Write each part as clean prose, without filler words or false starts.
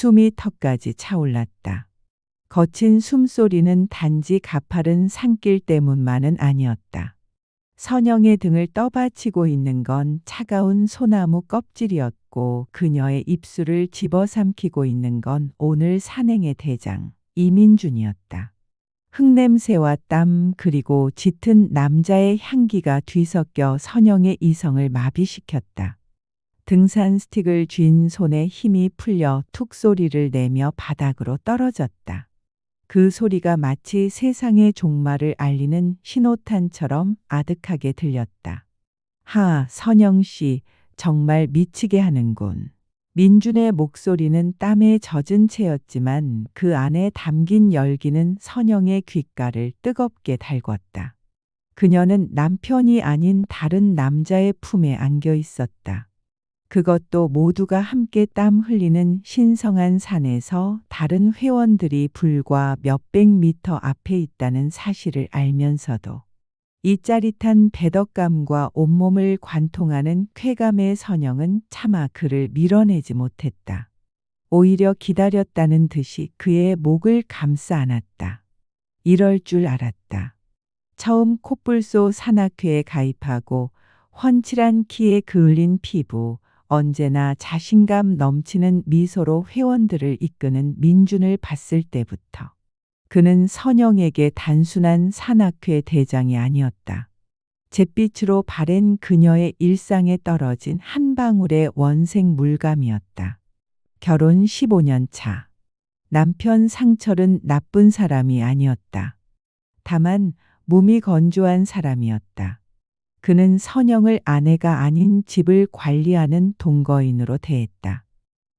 숨이 턱까지 차올랐다. 거친 숨소리는 단지 가파른 산길 때문만은 아니었다. 선영의 등을 떠받치고 있는 건 차가운 소나무 껍질이었고 그녀의 입술을 집어삼키고 있는 건 오늘 산행의 대장 이민준이었다. 흙냄새와 땀 그리고 짙은 남자의 향기가 뒤섞여 선영의 이성을 마비시켰다. 등산 스틱을 쥔 손에 힘이 풀려 툭 소리를 내며 바닥으로 떨어졌다. 그 소리가 마치 세상의 종말을 알리는 신호탄처럼 아득하게 들렸다. 하, 선영 씨, 정말 미치게 하는군. 민준의 목소리는 땀에 젖은 채였지만 그 안에 담긴 열기는 선영의 귓가를 뜨겁게 달궜다. 그녀는 남편이 아닌 다른 남자의 품에 안겨 있었다. 그것도 모두가 함께 땀 흘리는 신성한 산에서 다른 회원들이 불과 몇백 미터 앞에 있다는 사실을 알면서도 이 짜릿한 배덕감과 온몸을 관통하는 쾌감의 선영은 차마 그를 밀어내지 못했다. 오히려 기다렸다는 듯이 그의 목을 감싸 안았다. 이럴 줄 알았다. 처음 코뿔소 산악회에 가입하고 훤칠한 키에 그을린 피부, 언제나 자신감 넘치는 미소로 회원들을 이끄는 민준을 봤을 때부터 그는 선영에게 단순한 산악회 대장이 아니었다. 잿빛으로 바랜 그녀의 일상에 떨어진 한 방울의 원생 물감이었다. 결혼 15년 차. 남편 상철은 나쁜 사람이 아니었다. 다만 몸이 건조한 사람이었다. 그는 선영을 아내가 아닌 집을 관리하는 동거인으로 대했다.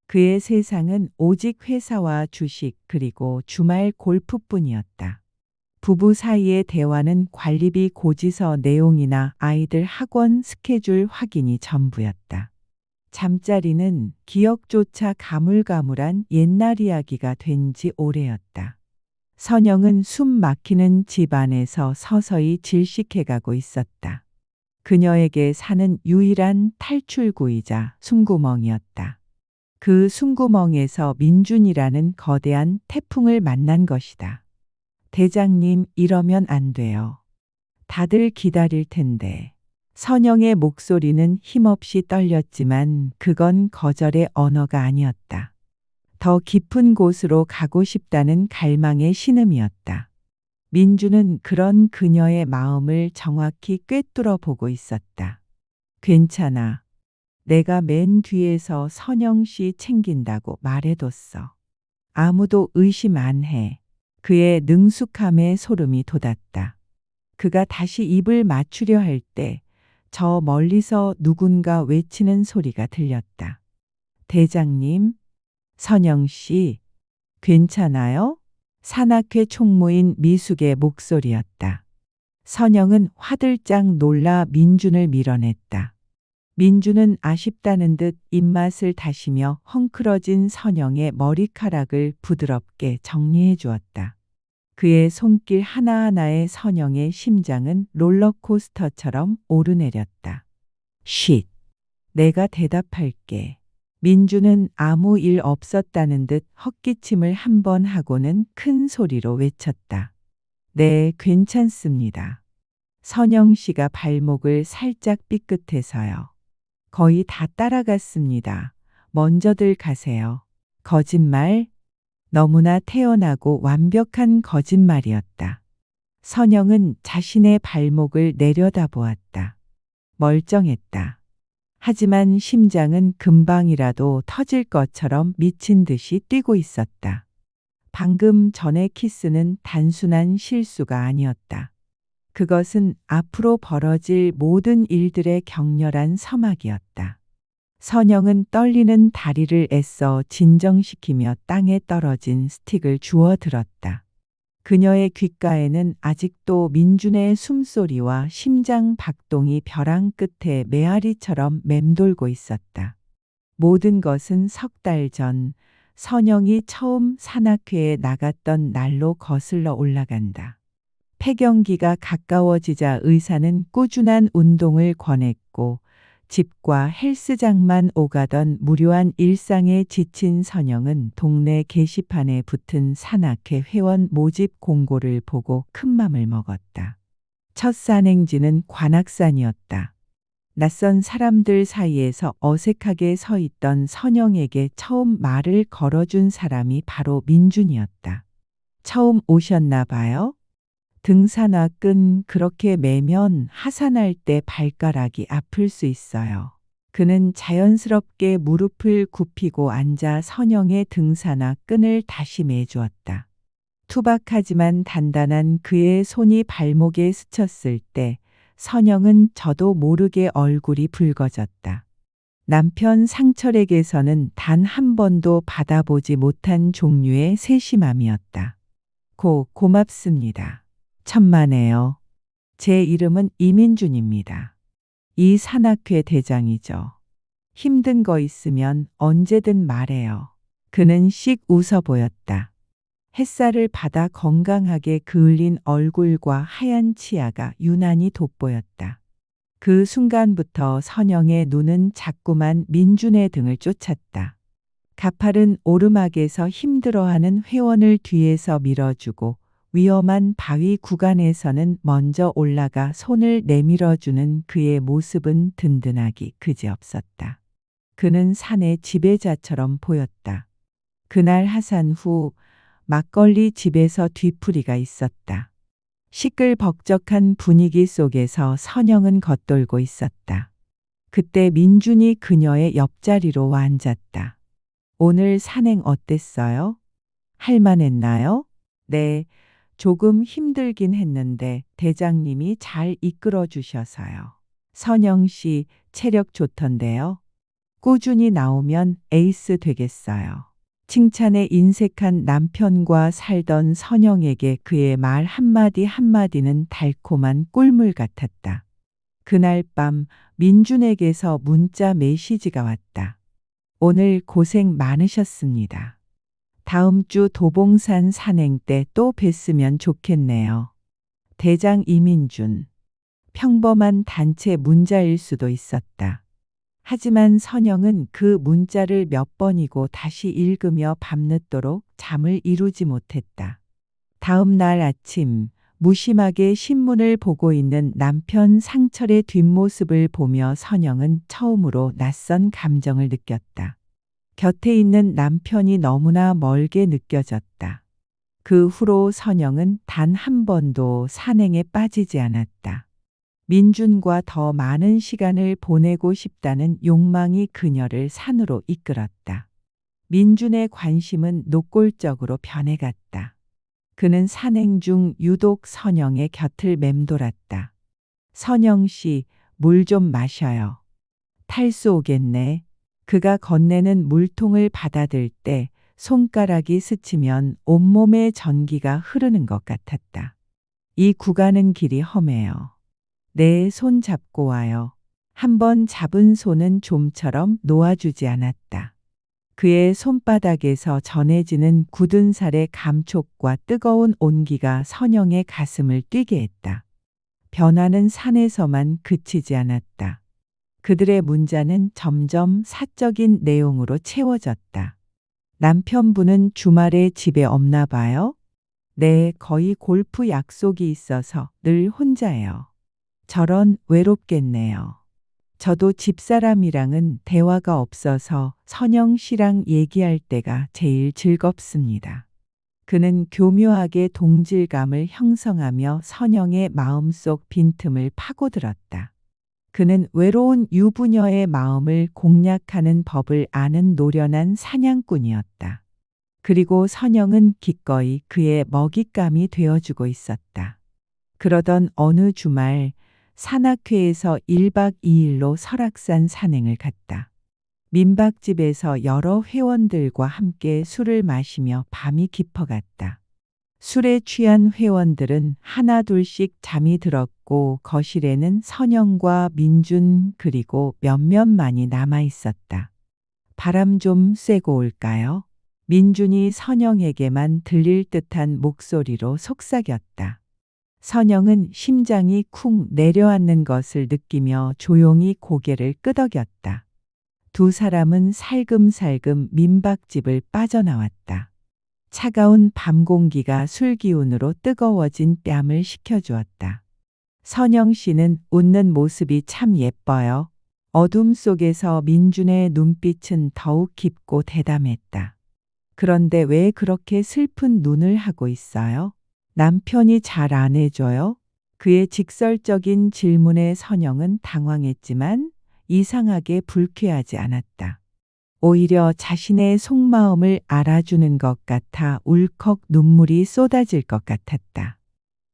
그의 세상은 오직 회사와 주식 그리고 주말 골프뿐이었다. 부부 사이의 대화는 관리비 고지서 내용이나 아이들 학원 스케줄 확인이 전부였다. 잠자리는 기억조차 가물가물한 옛날 이야기가 된 지 오래였다. 선영은 숨 막히는 집 안에서 서서히 질식해가고 있었다. 그녀에게 사는 유일한 탈출구이자 숨구멍이었다. 그 숨구멍에서 민준이라는 거대한 태풍을 만난 것이다. 대장님, 이러면 안 돼요. 다들 기다릴 텐데. 선영의 목소리는 힘없이 떨렸지만 그건 거절의 언어가 아니었다. 더 깊은 곳으로 가고 싶다는 갈망의 신음이었다. 민주는 그런 그녀의 마음을 정확히 꿰뚫어 보고 있었다. 괜찮아. 내가 맨 뒤에서 선영 씨 챙긴다고 말해뒀어. 아무도 의심 안 해. 그의 능숙함에 소름이 돋았다. 그가 다시 입을 맞추려 할 때 저 멀리서 누군가 외치는 소리가 들렸다. 대장님, 선영 씨, 괜찮아요? 산악회 총무인 미숙의 목소리였다. 선영은 화들짝 놀라 민준을 밀어냈다. 민준은 아쉽다는 듯 입맛을 다시며 헝클어진 선영의 머리카락을 부드럽게 정리해 주었다. 그의 손길 하나하나에 선영의 심장은 롤러코스터처럼 오르내렸다. 쉿! 내가 대답할게. 민주는 아무 일 없었다는 듯 헛기침을 한 번 하고는 큰 소리로 외쳤다. 네, 괜찮습니다. 선영 씨가 발목을 살짝 삐끗해서요. 거의 다 따라갔습니다. 먼저들 가세요. 거짓말? 너무나 태연하고 완벽한 거짓말이었다. 선영은 자신의 발목을 내려다보았다. 멀쩡했다. 하지만 심장은 금방이라도 터질 것처럼 미친 듯이 뛰고 있었다. 방금 전의 키스는 단순한 실수가 아니었다. 그것은 앞으로 벌어질 모든 일들의 격렬한 서막이었다. 선영은 떨리는 다리를 애써 진정시키며 땅에 떨어진 스틱을 주워 들었다. 그녀의 귓가에는 아직도 민준의 숨소리와 심장 박동이 벼랑 끝에 메아리처럼 맴돌고 있었다. 모든 것은 석 달 전 선영이 처음 산악회에 나갔던 날로 거슬러 올라간다. 폐경기가 가까워지자 의사는 꾸준한 운동을 권했고 집과 헬스장만 오가던 무료한 일상에 지친 선영은 동네 게시판에 붙은 산악회 회원 모집 공고를 보고 큰맘을 먹었다. 첫 산행지는 관악산이었다. 낯선 사람들 사이에서 어색하게 서 있던 선영에게 처음 말을 걸어준 사람이 바로 민준이었다. 처음 오셨나 봐요? 등산화 끈 그렇게 매면 하산할 때 발가락이 아플 수 있어요. 그는 자연스럽게 무릎을 굽히고 앉아 선영의 등산화 끈을 다시 매주었다. 투박하지만 단단한 그의 손이 발목에 스쳤을 때 선영은 저도 모르게 얼굴이 붉어졌다. 남편 상철에게서는 단 한 번도 받아보지 못한 종류의 세심함이었다. 고맙습니다. 천만에요. 제 이름은 이민준입니다. 이 산악회 대장이죠. 힘든 거 있으면 언제든 말해요. 그는 씩 웃어 보였다. 햇살을 받아 건강하게 그을린 얼굴과 하얀 치아가 유난히 돋보였다. 그 순간부터 선영의 눈은 자꾸만 민준의 등을 쫓았다. 가파른 오르막에서 힘들어하는 회원을 뒤에서 밀어주고 위험한 바위 구간에서는 먼저 올라가 손을 내밀어주는 그의 모습은 든든하기 그지없었다. 그는 산의 지배자처럼 보였다. 그날 하산 후 막걸리 집에서 뒤풀이가 있었다. 시끌벅적한 분위기 속에서 선영은 겉돌고 있었다. 그때 민준이 그녀의 옆자리로 와 앉았다. 오늘 산행 어땠어요? 할만했나요? 네, 조금 힘들긴 했는데 대장님이 잘 이끌어 주셔서요. 선영 씨 체력 좋던데요. 꾸준히 나오면 에이스 되겠어요. 칭찬에 인색한 남편과 살던 선영에게 그의 말 한마디 한마디는 달콤한 꿀물 같았다. 그날 밤 민준에게서 문자 메시지가 왔다. 오늘 고생 많으셨습니다. 다음 주 도봉산 산행 때 또 뵀으면 좋겠네요. 대장 이민준. 평범한 단체 문자일 수도 있었다. 하지만 선영은 그 문자를 몇 번이고 다시 읽으며 밤늦도록 잠을 이루지 못했다. 다음 날 아침 무심하게 신문을 보고 있는 남편 상철의 뒷모습을 보며 선영은 처음으로 낯선 감정을 느꼈다. 곁에 있는 남편이 너무나 멀게 느껴졌다. 그 후로 선영은 단 한 번도 산행에 빠지지 않았다. 민준과 더 많은 시간을 보내고 싶다는 욕망이 그녀를 산으로 이끌었다. 민준의 관심은 노골적으로 변해갔다. 그는 산행 중 유독 선영의 곁을 맴돌았다. 선영 씨, 물 좀 마셔요. 탈수 오겠네. 그가 건네는 물통을 받아들 때 손가락이 스치면 온몸에 전기가 흐르는 것 같았다. 이 구간은 길이 험해요. 내 손 잡고 와요. 한 번 잡은 손은 좀처럼 놓아주지 않았다. 그의 손바닥에서 전해지는 굳은 살의 감촉과 뜨거운 온기가 선영의 가슴을 뛰게 했다. 변화는 산에서만 그치지 않았다. 그들의 문자는 점점 사적인 내용으로 채워졌다. 남편분은 주말에 집에 없나 봐요? 네, 거의 골프 약속이 있어서 늘 혼자예요. 저런 외롭겠네요. 저도 집사람이랑은 대화가 없어서 선영 씨랑 얘기할 때가 제일 즐겁습니다. 그는 교묘하게 동질감을 형성하며 선영의 마음속 빈틈을 파고들었다. 그는 외로운 유부녀의 마음을 공략하는 법을 아는 노련한 사냥꾼이었다. 그리고 선영은 기꺼이 그의 먹잇감이 되어주고 있었다. 그러던 어느 주말 산악회에서 1박 2일로 설악산 산행을 갔다. 민박집에서 여러 회원들과 함께 술을 마시며 밤이 깊어갔다. 술에 취한 회원들은 하나둘씩 잠이 들었고 거실에는 선영과 민준 그리고 몇몇만이 남아 있었다. 바람 좀 쐬고 올까요? 민준이 선영에게만 들릴 듯한 목소리로 속삭였다. 선영은 심장이 쿵 내려앉는 것을 느끼며 조용히 고개를 끄덕였다. 두 사람은 살금살금 민박집을 빠져나왔다. 차가운 밤 공기가 술 기운으로 뜨거워진 뺨을 식혀주었다. 선영 씨는 웃는 모습이 참 예뻐요. 어둠 속에서 민준의 눈빛은 더욱 깊고 대담했다. 그런데 왜 그렇게 슬픈 눈을 하고 있어요? 남편이 잘 안 해줘요? 그의 직설적인 질문에 선영은 당황했지만 이상하게 불쾌하지 않았다. 오히려 자신의 속마음을 알아주는 것 같아 울컥 눈물이 쏟아질 것 같았다.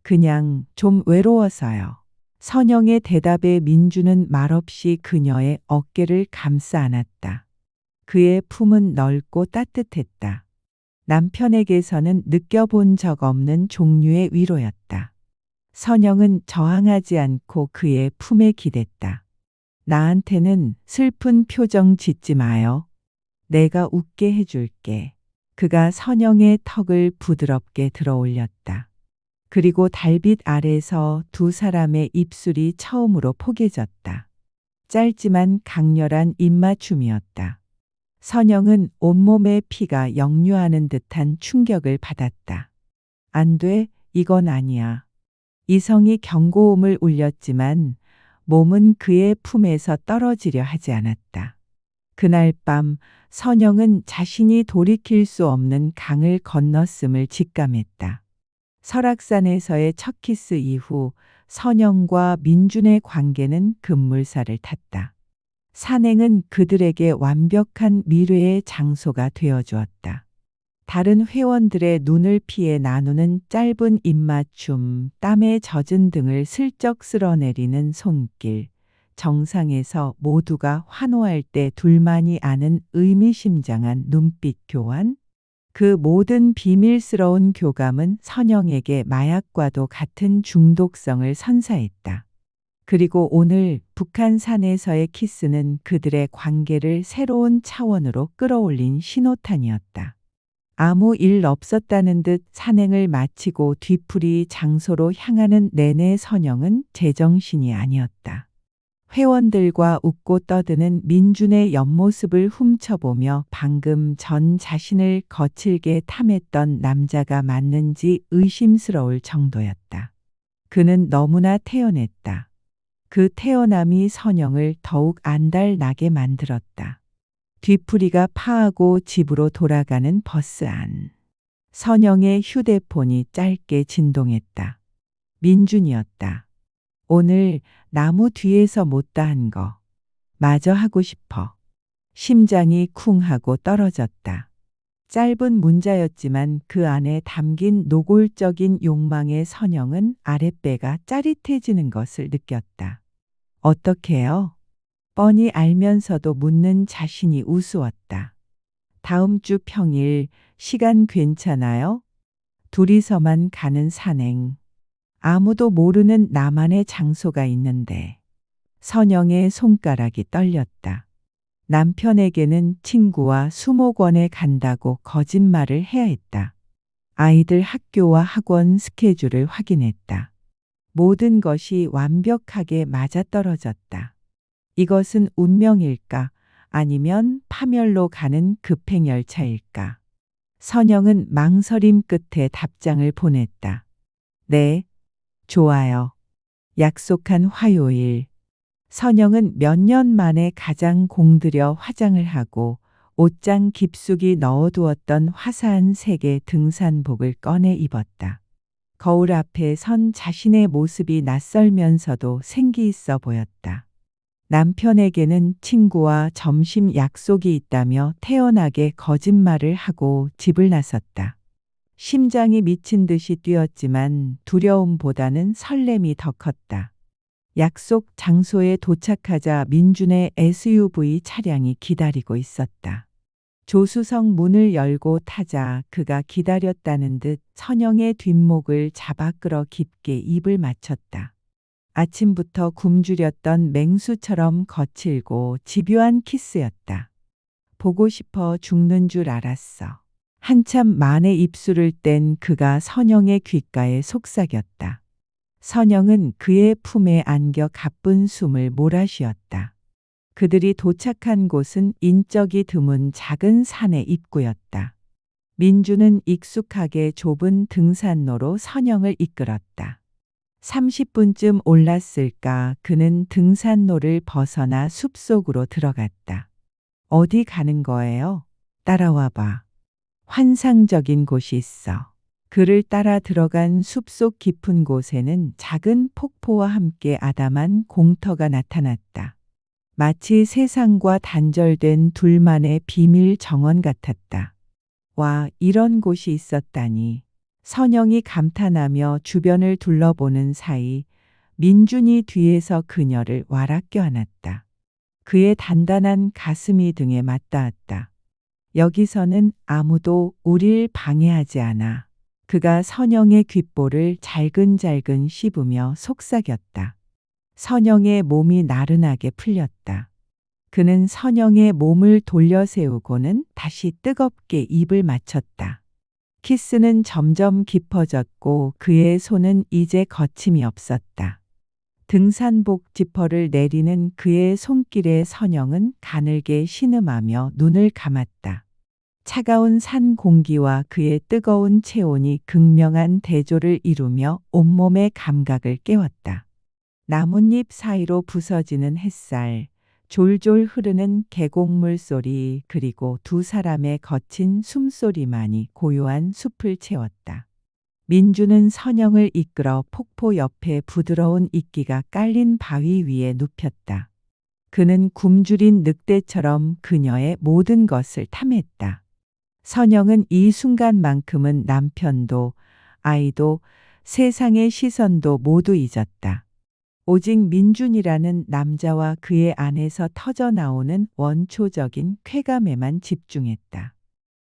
그냥 좀 외로워서요. 선영의 대답에 민주는 말없이 그녀의 어깨를 감싸 안았다. 그의 품은 넓고 따뜻했다. 남편에게서는 느껴본 적 없는 종류의 위로였다. 선영은 저항하지 않고 그의 품에 기댔다. 나한테는 슬픈 표정 짓지 마요. 내가 웃게 해줄게. 그가 선영의 턱을 부드럽게 들어 올렸다. 그리고 달빛 아래서 두 사람의 입술이 처음으로 포개졌다. 짧지만 강렬한 입맞춤이었다. 선영은 온몸의 피가 역류하는 듯한 충격을 받았다. 안 돼, 이건 아니야. 이성이 경고음을 울렸지만 몸은 그의 품에서 떨어지려 하지 않았다. 그날 밤 선영은 자신이 돌이킬 수 없는 강을 건넜음을 직감했다. 설악산에서의 첫 키스 이후 선영과 민준의 관계는 급물살을 탔다. 산행은 그들에게 완벽한 미래의 장소가 되어주었다. 다른 회원들의 눈을 피해 나누는 짧은 입맞춤, 땀에 젖은 등을 슬쩍 쓸어내리는 손길, 정상에서 모두가 환호할 때 둘만이 아는 의미심장한 눈빛 교환, 그 모든 비밀스러운 교감은 선영에게 마약과도 같은 중독성을 선사했다. 그리고 오늘 북한산에서의 키스는 그들의 관계를 새로운 차원으로 끌어올린 신호탄이었다. 아무 일 없었다는 듯 산행을 마치고 뒤풀이 장소로 향하는 내내 선영은 제정신이 아니었다. 회원들과 웃고 떠드는 민준의 옆모습을 훔쳐보며 방금 전 자신을 거칠게 탐했던 남자가 맞는지 의심스러울 정도였다. 그는 너무나 태연했다. 그 태연함이 선영을 더욱 안달나게 만들었다. 뒤풀이가 파하고 집으로 돌아가는 버스 안. 선영의 휴대폰이 짧게 진동했다. 민준이었다. 오늘 나무 뒤에서 못다한 거 마저 하고 싶어. 심장이 쿵 하고 떨어졌다. 짧은 문자였지만 그 안에 담긴 노골적인 욕망의 선영은 아랫배가 짜릿해지는 것을 느꼈다. 어떻게요? 뻔히 알면서도 묻는 자신이 우스웠다. 다음 주 평일 시간 괜찮아요? 둘이서만 가는 산행. 아무도 모르는 나만의 장소가 있는데. 선영의 손가락이 떨렸다. 남편에게는 친구와 수목원에 간다고 거짓말을 해야 했다. 아이들 학교와 학원 스케줄을 확인했다. 모든 것이 완벽하게 맞아떨어졌다. 이것은 운명일까? 아니면 파멸로 가는 급행열차일까? 선영은 망설임 끝에 답장을 보냈다. 네, 좋아요. 약속한 화요일. 선영은 몇 년 만에 가장 공들여 화장을 하고 옷장 깊숙이 넣어두었던 화사한 색의 등산복을 꺼내 입었다. 거울 앞에 선 자신의 모습이 낯설면서도 생기 있어 보였다. 남편에게는 친구와 점심 약속이 있다며 태연하게 거짓말을 하고 집을 나섰다. 심장이 미친 듯이 뛰었지만 두려움보다는 설렘이 더 컸다. 약속 장소에 도착하자 민준의 SUV 차량이 기다리고 있었다. 조수석 문을 열고 타자 그가 기다렸다는 듯 선영의 뒷목을 잡아 끌어 깊게 입을 맞췄다. 아침부터 굶주렸던 맹수처럼 거칠고 집요한 키스였다. 보고 싶어 죽는 줄 알았어. 한참 만에 입술을 뗀 그가 선영의 귓가에 속삭였다. 선영은 그의 품에 안겨 가쁜 숨을 몰아쉬었다. 그들이 도착한 곳은 인적이 드문 작은 산의 입구였다. 민주는 익숙하게 좁은 등산로로 선영을 이끌었다. 30분쯤 올랐을까 그는 등산로를 벗어나 숲속으로 들어갔다. 어디 가는 거예요? 따라와 봐. 환상적인 곳이 있어. 그를 따라 들어간 숲속 깊은 곳에는 작은 폭포와 함께 아담한 공터가 나타났다. 마치 세상과 단절된 둘만의 비밀 정원 같았다. 와, 이런 곳이 있었다니. 선영이 감탄하며 주변을 둘러보는 사이 민준이 뒤에서 그녀를 와락 껴안았다. 그의 단단한 가슴이 등에 맞닿았다. 여기서는 아무도 우릴 방해하지 않아. 그가 선영의 귓볼을 잘근잘근 씹으며 속삭였다. 선영의 몸이 나른하게 풀렸다. 그는 선영의 몸을 돌려 세우고는 다시 뜨겁게 입을 맞췄다. 키스는 점점 깊어졌고 그의 손은 이제 거침이 없었다. 등산복 지퍼를 내리는 그의 손길에 선영은 가늘게 신음하며 눈을 감았다. 차가운 산 공기와 그의 뜨거운 체온이 극명한 대조를 이루며 온몸의 감각을 깨웠다. 나뭇잎 사이로 부서지는 햇살, 졸졸 흐르는 계곡물 소리, 그리고 두 사람의 거친 숨소리만이 고요한 숲을 채웠다. 민주는 선영을 이끌어 폭포 옆에 부드러운 이끼가 깔린 바위 위에 눕혔다. 그는 굶주린 늑대처럼 그녀의 모든 것을 탐했다. 선영은 이 순간만큼은 남편도, 아이도, 세상의 시선도 모두 잊었다. 오직 민준이라는 남자와 그의 안에서 터져나오는 원초적인 쾌감에만 집중했다.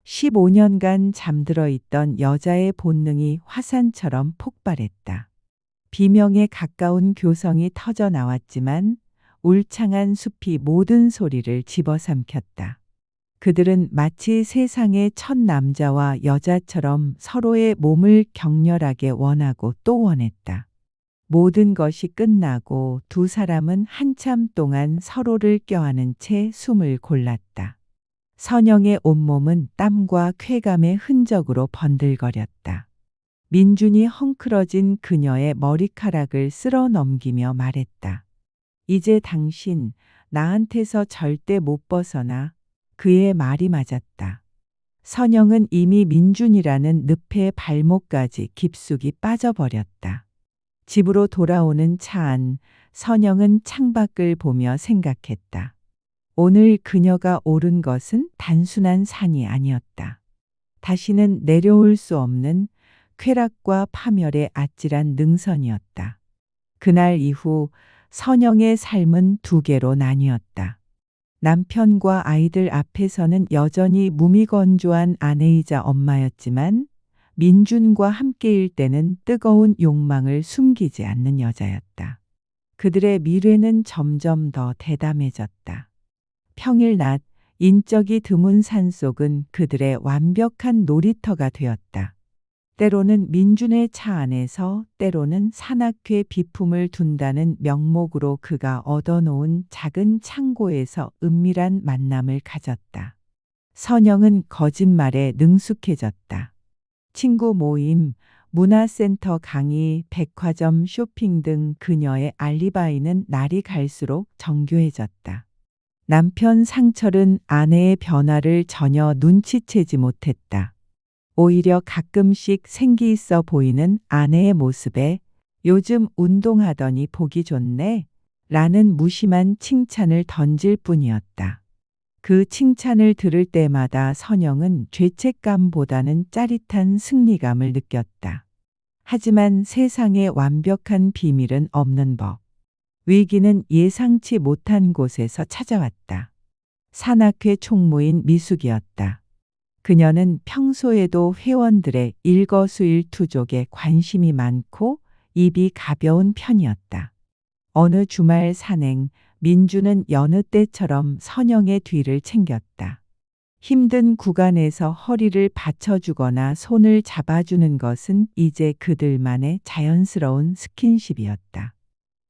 15년간 잠들어 있던 여자의 본능이 화산처럼 폭발했다. 비명에 가까운 교성이 터져 나왔지만 울창한 숲이 모든 소리를 집어삼켰다. 그들은 마치 세상의 첫 남자와 여자처럼 서로의 몸을 격렬하게 원하고 또 원했다. 모든 것이 끝나고 두 사람은 한참 동안 서로를 껴안은 채 숨을 골랐다. 선영의 온몸은 땀과 쾌감의 흔적으로 번들거렸다. 민준이 헝클어진 그녀의 머리카락을 쓸어 넘기며 말했다. 이제 당신 나한테서 절대 못 벗어나. 그의 말이 맞았다. 선영은 이미 민준이라는 늪의 발목까지 깊숙이 빠져버렸다. 집으로 돌아오는 차 안, 선영은 창밖을 보며 생각했다. 오늘 그녀가 오른 것은 단순한 산이 아니었다. 다시는 내려올 수 없는 쾌락과 파멸의 아찔한 능선이었다. 그날 이후 선영의 삶은 두 개로 나뉘었다. 남편과 아이들 앞에서는 여전히 무미건조한 아내이자 엄마였지만 민준과 함께일 때는 뜨거운 욕망을 숨기지 않는 여자였다. 그들의 미래는 점점 더 대담해졌다. 평일 낮 인적이 드문 산속은 그들의 완벽한 놀이터가 되었다. 때로는 민준의 차 안에서, 때로는 산악회 비품을 둔다는 명목으로 그가 얻어놓은 작은 창고에서 은밀한 만남을 가졌다. 선영은 거짓말에 능숙해졌다. 친구 모임, 문화센터 강의, 백화점 쇼핑 등 그녀의 알리바이는 날이 갈수록 정교해졌다. 남편 상철은 아내의 변화를 전혀 눈치채지 못했다. 오히려 가끔씩 생기 있어 보이는 아내의 모습에 요즘 운동하더니 보기 좋네 라는 무심한 칭찬을 던질 뿐이었다. 그 칭찬을 들을 때마다 선영은 죄책감보다는 짜릿한 승리감을 느꼈다. 하지만 세상에 완벽한 비밀은 없는 법. 위기는 예상치 못한 곳에서 찾아왔다. 산악회 총무인 미숙이었다. 그녀는 평소에도 회원들의 일거수일투족에 관심이 많고 입이 가벼운 편이었다. 어느 주말 산행, 민주는 여느 때처럼 선영의 뒤를 챙겼다. 힘든 구간에서 허리를 받쳐주거나 손을 잡아주는 것은 이제 그들만의 자연스러운 스킨십이었다.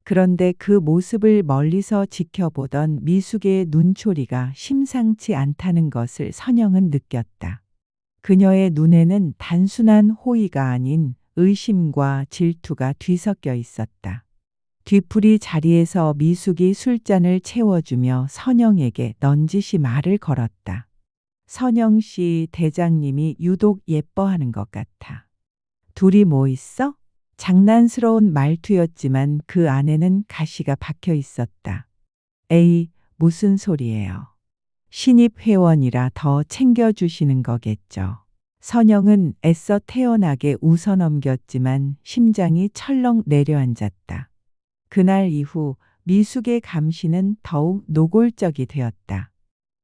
그런데 그 모습을 멀리서 지켜보던 미숙의 눈초리가 심상치 않다는 것을 선영은 느꼈다. 그녀의 눈에는 단순한 호의가 아닌 의심과 질투가 뒤섞여 있었다. 뒤풀이 자리에서 미숙이 술잔을 채워주며 선영에게 넌지시 말을 걸었다. 선영 씨, 대장님이 유독 예뻐하는 것 같아. 둘이 뭐 있어? 장난스러운 말투였지만 그 안에는 가시가 박혀 있었다. 에이, 무슨 소리예요. 신입 회원이라 더 챙겨주시는 거겠죠. 선영은 애써 태연하게 웃어넘겼지만 심장이 철렁 내려앉았다. 그날 이후 미숙의 감시는 더욱 노골적이 되었다.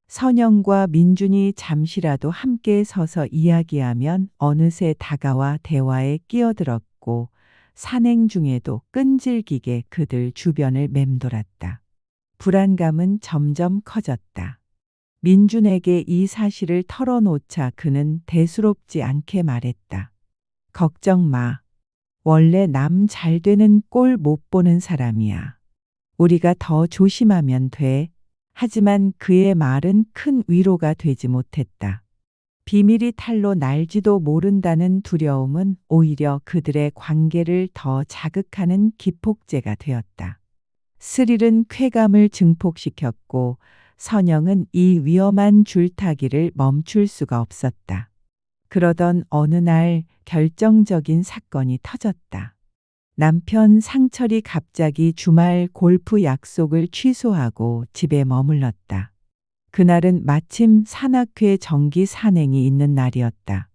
선영과 민준이 잠시라도 함께 서서 이야기하면 어느새 다가와 대화에 끼어들었고 산행 중에도 끈질기게 그들 주변을 맴돌았다. 불안감은 점점 커졌다. 민준에게 이 사실을 털어놓자 그는 대수롭지 않게 말했다. 걱정 마. 원래 남 잘 되는 꼴 못 보는 사람이야. 우리가 더 조심하면 돼. 하지만 그의 말은 큰 위로가 되지 못했다. 비밀이 탈로 날지도 모른다는 두려움은 오히려 그들의 관계를 더 자극하는 기폭제가 되었다. 스릴은 쾌감을 증폭시켰고 선영은 이 위험한 줄타기를 멈출 수가 없었다. 그러던 어느 날 결정적인 사건이 터졌다. 남편 상철이 갑자기 주말 골프 약속을 취소하고 집에 머물렀다. 그날은 마침 산악회 정기 산행이 있는 날이었다.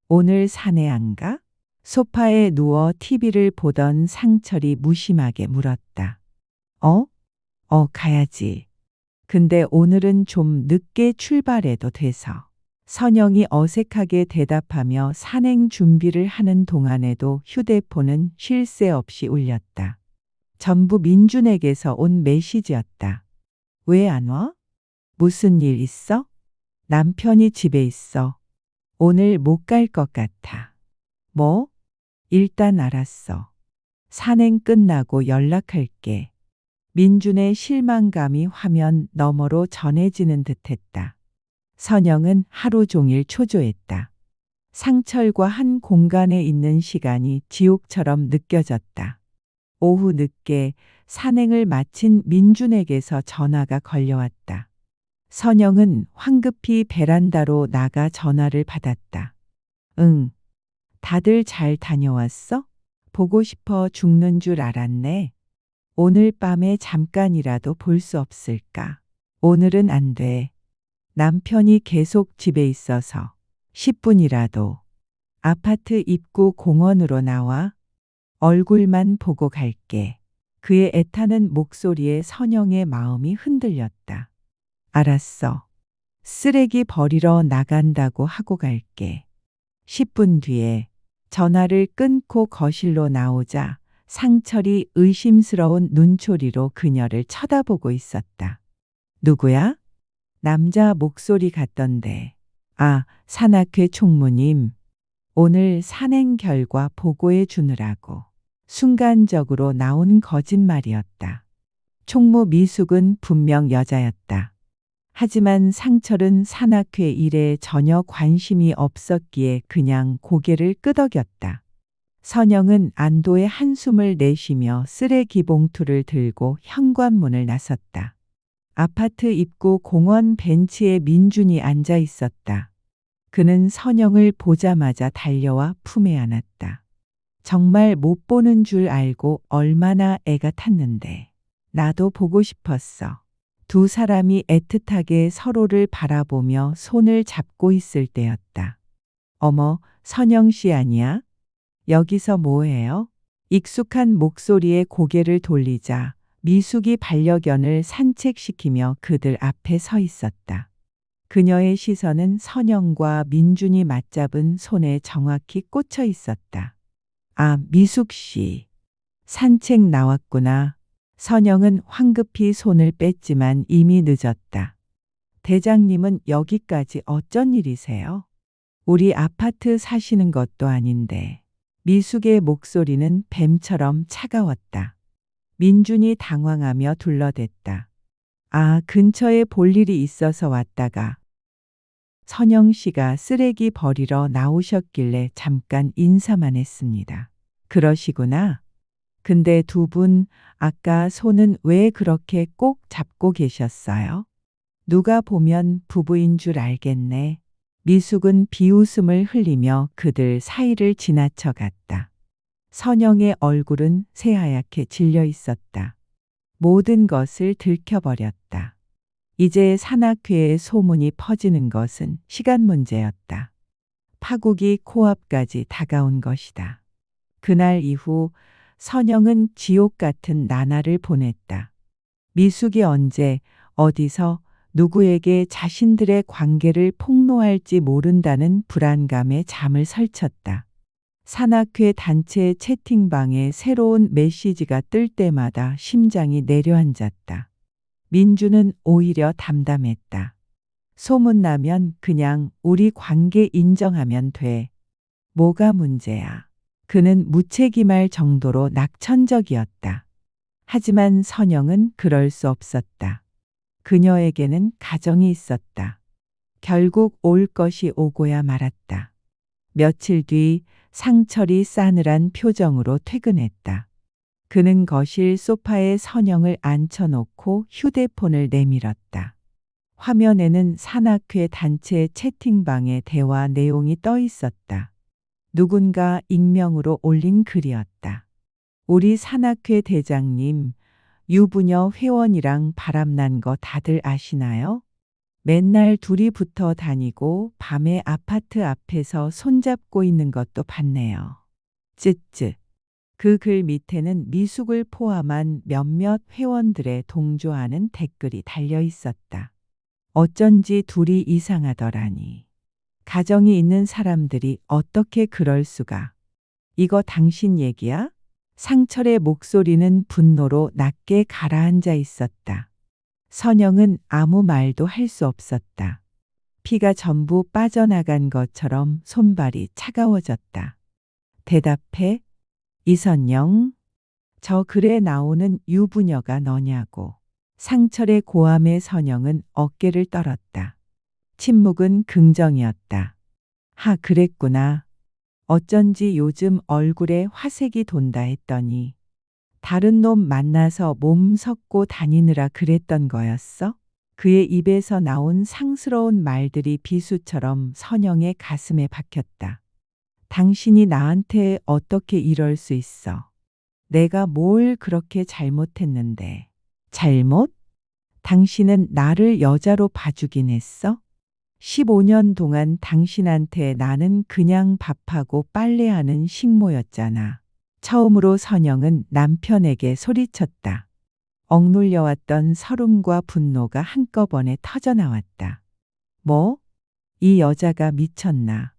오늘 산에 안 가? 소파에 누워 TV를 보던 상철이 무심하게 물었다. 가야지. 근데 오늘은 좀 늦게 출발해도 돼서. 선영이 어색하게 대답하며 산행 준비를 하는 동안에도 휴대폰은 쉴 새 없이 울렸다. 전부 민준에게서 온 메시지였다. 왜 안 와? 무슨 일 있어? 남편이 집에 있어. 오늘 못 갈 것 같아. 뭐? 일단 알았어. 산행 끝나고 연락할게. 민준의 실망감이 화면 너머로 전해지는 듯했다. 선영은 하루 종일 초조했다. 상철과 한 공간에 있는 시간이 지옥처럼 느껴졌다. 오후 늦게 산행을 마친 민준에게서 전화가 걸려왔다. 선영은 황급히 베란다로 나가 전화를 받았다. 응, 다들 잘 다녀왔어? 보고 싶어 죽는 줄 알았네. 오늘 밤에 잠깐이라도 볼 수 없을까? 오늘은 안 돼. 남편이 계속 집에 있어서 10분이라도. 아파트 입구 공원으로 나와. 얼굴만 보고 갈게. 그의 애타는 목소리에 선영의 마음이 흔들렸다. 알았어. 쓰레기 버리러 나간다고 하고 갈게. 10분 뒤에 전화를 끊고 거실로 나오자 상철이 의심스러운 눈초리로 그녀를 쳐다보고 있었다. 누구야? 남자 목소리 같던데. 아, 산악회 총무님. 오늘 산행 결과 보고해 주느라고. 순간적으로 나온 거짓말이었다. 총무 미숙은 분명 여자였다. 하지만 상철은 산악회 일에 전혀 관심이 없었기에 그냥 고개를 끄덕였다. 선영은 안도의 한숨을 내쉬며 쓰레기 봉투를 들고 현관문을 나섰다. 아파트 입구 공원 벤치에 민준이 앉아 있었다. 그는 선영을 보자마자 달려와 품에 안았다. 정말 못 보는 줄 알고 얼마나 애가 탔는데. 나도 보고 싶었어. 두 사람이 애틋하게 서로를 바라보며 손을 잡고 있을 때였다. 어머, 선영 씨 아니야? 여기서 뭐해요? 익숙한 목소리에 고개를 돌리자 미숙이 반려견을 산책시키며 그들 앞에 서 있었다. 그녀의 시선은 선영과 민준이 맞잡은 손에 정확히 꽂혀 있었다. 아, 미숙 씨. 산책 나왔구나. 선영은 황급히 손을 뺐지만 이미 늦었다. 대장님은 여기까지 어쩐 일이세요? 우리 아파트 사시는 것도 아닌데. 미숙의 목소리는 뱀처럼 차가웠다. 민준이 당황하며 둘러댔다. 아, 근처에 볼 일이 있어서 왔다가 선영 씨가 쓰레기 버리러 나오셨길래 잠깐 인사만 했습니다. 그러시구나. 근데 두 분 아까 손은 왜 그렇게 꼭 잡고 계셨어요? 누가 보면 부부인 줄 알겠네. 미숙은 비웃음을 흘리며 그들 사이를 지나쳐 갔다. 선영의 얼굴은 새하얗게 질려 있었다. 모든 것을 들켜버렸다. 이제 산악회의 소문이 퍼지는 것은 시간 문제였다. 파국이 코앞까지 다가온 것이다. 그날 이후 선영은 지옥 같은 나날을 보냈다. 미숙이 언제, 어디서, 누구에게 자신들의 관계를 폭로할지 모른다는 불안감에 잠을 설쳤다. 산악회 단체 채팅방에 새로운 메시지가 뜰 때마다 심장이 내려앉았다. 민주는 오히려 담담했다. 소문나면 그냥 우리 관계 인정하면 돼. 뭐가 문제야. 그는 무책임할 정도로 낙천적이었다. 하지만 선영은 그럴 수 없었다. 그녀에게는 가정이 있었다. 결국 올 것이 오고야 말았다. 며칠 뒤 상철이 싸늘한 표정으로 퇴근했다. 그는 거실 소파에 선영을 앉혀놓고 휴대폰을 내밀었다. 화면에는 산악회 단체 채팅방의 대화 내용이 떠 있었다. 누군가 익명으로 올린 글이었다. 우리 산악회 대장님, 유부녀 회원이랑 바람난 거 다들 아시나요? 맨날 둘이 붙어 다니고 밤에 아파트 앞에서 손잡고 있는 것도 봤네요. 쯧쯧. 그 글 밑에는 미숙을 포함한 몇몇 회원들의 동조하는 댓글이 달려 있었다. 어쩐지 둘이 이상하더라니. 가정이 있는 사람들이 어떻게 그럴 수가. 이거 당신 얘기야? 상철의 목소리는 분노로 낮게 가라앉아 있었다. 선영은 아무 말도 할 수 없었다. 피가 전부 빠져나간 것처럼 손발이 차가워졌다. 대답해. 이선영. 저 글에 나오는 유부녀가 너냐고. 상철의 고함에 선영은 어깨를 떨었다. 침묵은 긍정이었다. 하, 그랬구나. 어쩐지 요즘 얼굴에 화색이 돈다 했더니 다른 놈 만나서 몸 섞고 다니느라 그랬던 거였어? 그의 입에서 나온 상스러운 말들이 비수처럼 선영의 가슴에 박혔다. 당신이 나한테 어떻게 이럴 수 있어? 내가 뭘 그렇게 잘못했는데. 잘못? 당신은 나를 여자로 봐주긴 했어? 15년 동안 당신한테 나는 그냥 밥하고 빨래하는 식모였잖아. 처음으로 선영은 남편에게 소리쳤다. 억눌려왔던 서름과 분노가 한꺼번에 터져나왔다. 뭐? 이 여자가 미쳤나?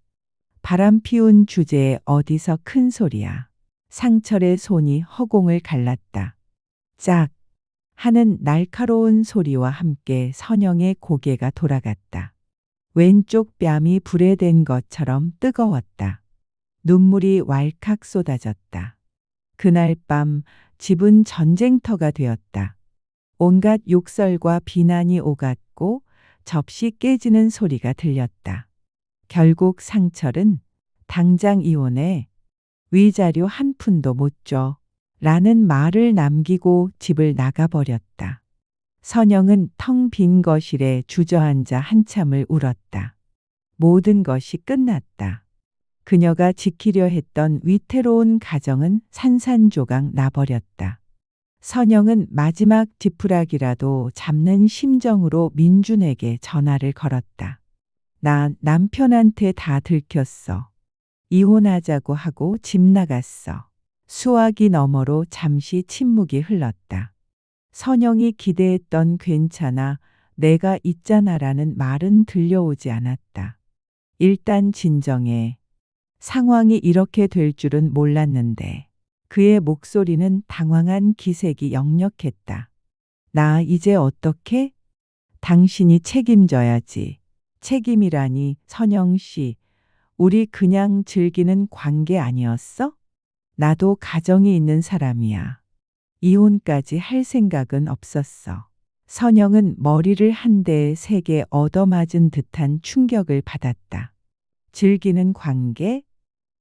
바람 피운 주제에 어디서 큰 소리야. 상철의 손이 허공을 갈랐다. 짝! 하는 날카로운 소리와 함께 선영의 고개가 돌아갔다. 왼쪽 뺨이 불에 댄 것처럼 뜨거웠다. 눈물이 왈칵 쏟아졌다. 그날 밤 집은 전쟁터가 되었다. 온갖 욕설과 비난이 오갔고 접시 깨지는 소리가 들렸다. 결국 상철은 당장 이혼해. 위자료 한 푼도 못 줘. 라는 말을 남기고 집을 나가버렸다. 선영은 텅 빈 거실에 주저앉아 한참을 울었다. 모든 것이 끝났다. 그녀가 지키려 했던 위태로운 가정은 산산조각 나버렸다. 선영은 마지막 지푸라기라도 잡는 심정으로 민준에게 전화를 걸었다. 나 남편한테 다 들켰어. 이혼하자고 하고 집 나갔어. 수화기 너머로 잠시 침묵이 흘렀다. 선영이 기대했던 괜찮아, 내가 있잖아라는 말은 들려오지 않았다. 일단 진정해. 상황이 이렇게 될 줄은 몰랐는데. 그의 목소리는 당황한 기색이 역력했다. 나 이제 어떻게? 당신이 책임져야지. 책임이라니, 선영 씨. 우리 그냥 즐기는 관계 아니었어? 나도 가정이 있는 사람이야. 이혼까지 할 생각은 없었어. 선영은 머리를 한 대에 세게 얻어맞은 듯한 충격을 받았다. 즐기는 관계?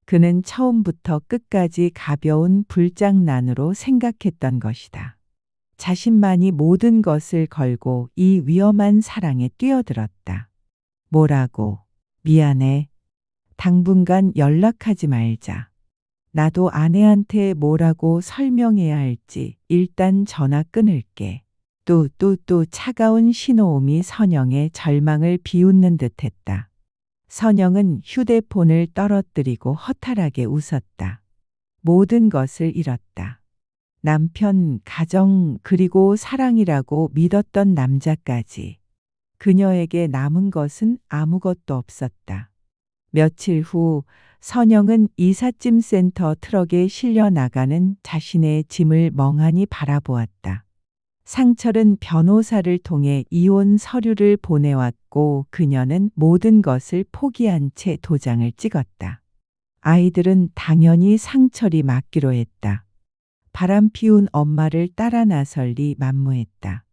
그는 처음부터 끝까지 가벼운 불장난으로 생각했던 것이다. 자신만이 모든 것을 걸고 이 위험한 사랑에 뛰어들었다. 뭐라고? 미안해. 당분간 연락하지 말자. 나도 아내한테 뭐라고 설명해야 할지 일단 전화 끊을게. 또 차가운 신호음이 선영의 절망을 비웃는 듯했다. 선영은 휴대폰을 떨어뜨리고 허탈하게 웃었다. 모든 것을 잃었다. 남편, 가정, 그리고 사랑이라고 믿었던 남자까지. 그녀에게 남은 것은 아무것도 없었다. 며칠 후 선영은 이삿짐 센터 트럭에 실려 나가는 자신의 짐을 멍하니 바라보았다. 상철은 변호사를 통해 이혼 서류를 보내왔고 그녀는 모든 것을 포기한 채 도장을 찍었다. 아이들은 당연히 상철이 맡기로 했다. 바람 피운 엄마를 따라 나설리 만무했다.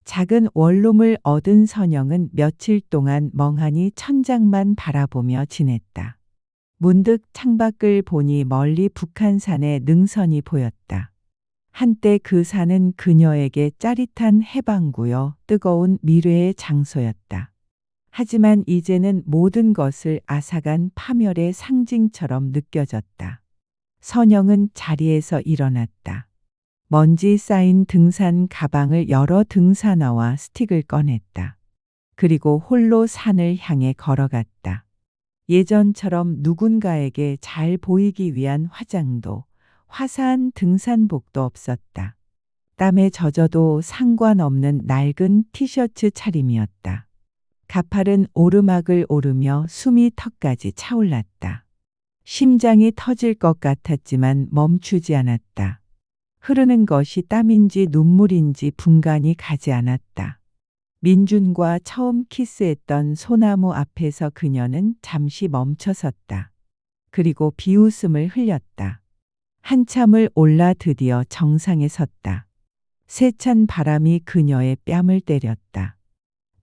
작은 원룸을 얻은 선영은 며칠 동안 멍하니 천장만 바라보며 지냈다. 문득 창밖을 보니 멀리 북한산의 능선이 보였다. 한때 그 산은 그녀에게 짜릿한 해방구요, 뜨거운 미래의 장소였다. 하지만 이제는 모든 것을 앗아간 파멸의 상징처럼 느껴졌다. 선영은 자리에서 일어났다. 먼지 쌓인 등산 가방을 열어 등산화와 스틱을 꺼냈다. 그리고 홀로 산을 향해 걸어갔다. 예전처럼 누군가에게 잘 보이기 위한 화장도, 화사한 등산복도 없었다. 땀에 젖어도 상관없는 낡은 티셔츠 차림이었다. 가파른 오르막을 오르며 숨이 턱까지 차올랐다. 심장이 터질 것 같았지만 멈추지 않았다. 흐르는 것이 땀인지 눈물인지 분간이 가지 않았다. 민준과 처음 키스했던 소나무 앞에서 그녀는 잠시 멈춰섰다. 그리고 비웃음을 흘렸다. 한참을 올라 드디어 정상에 섰다. 세찬 바람이 그녀의 뺨을 때렸다.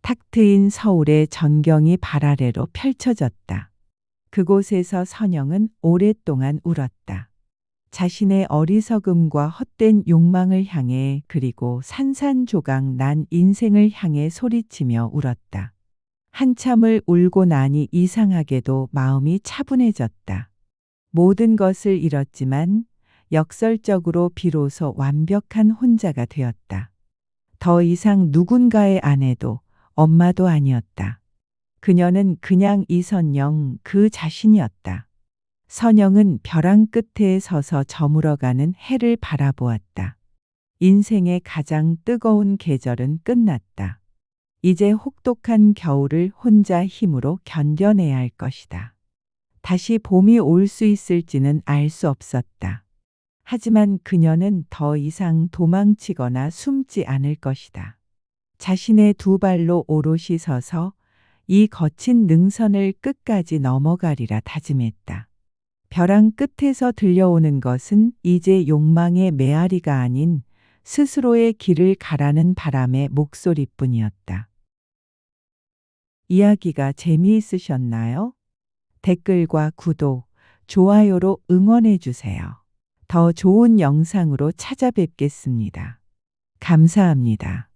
탁 트인 서울의 전경이 발 아래로 펼쳐졌다. 그곳에서 선영은 오랫동안 울었다. 자신의 어리석음과 헛된 욕망을 향해 그리고 산산조각 난 인생을 향해 소리치며 울었다. 한참을 울고 나니 이상하게도 마음이 차분해졌다. 모든 것을 잃었지만 역설적으로 비로소 완벽한 혼자가 되었다. 더 이상 누군가의 아내도 엄마도 아니었다. 그녀는 그냥 이선영 그 자신이었다. 선영은 벼랑 끝에 서서 저물어가는 해를 바라보았다. 인생의 가장 뜨거운 계절은 끝났다. 이제 혹독한 겨울을 혼자 힘으로 견뎌내야 할 것이다. 다시 봄이 올 수 있을지는 알 수 없었다. 하지만 그녀는 더 이상 도망치거나 숨지 않을 것이다. 자신의 두 발로 오롯이 서서 이 거친 능선을 끝까지 넘어가리라 다짐했다. 벼랑 끝에서 들려오는 것은 이제 욕망의 메아리가 아닌 스스로의 길을 가라는 바람의 목소리뿐이었다. 이야기가 재미있으셨나요? 댓글과 구독, 좋아요로 응원해 주세요. 더 좋은 영상으로 찾아뵙겠습니다. 감사합니다.